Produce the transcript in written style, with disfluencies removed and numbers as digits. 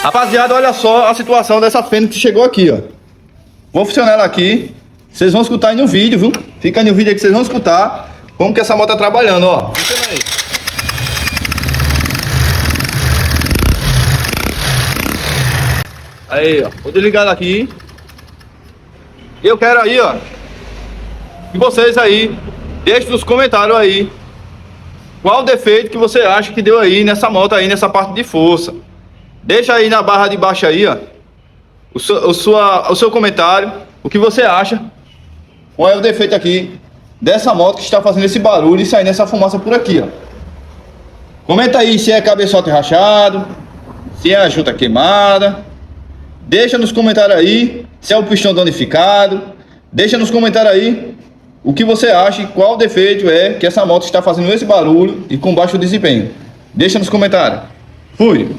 Rapaziada, olha só a situação dessa Fênix que chegou aqui, ó. Vou funcionar ela aqui. Vocês vão escutar aí no vídeo, viu? Fica aí no vídeo aí que vocês vão escutar como que essa moto tá trabalhando, ó. Funciona aí. Aí, ó. Vou desligar ela aqui. E eu quero aí, ó, que vocês aí deixem nos comentários aí qual o defeito que você acha que deu aí nessa moto aí, nessa parte de força. Deixa aí na barra de baixo aí, ó, o seu comentário, o que você acha, qual é o defeito aqui dessa moto que está fazendo esse barulho e saindo essa fumaça por aqui, ó. Comenta aí se é cabeçote rachado, se é a junta queimada. Deixa nos comentários aí se é o pistão danificado. Deixa nos comentários aí o que você acha e qual defeito é que essa moto está fazendo esse barulho e com baixo desempenho. Deixa nos comentários. Fui!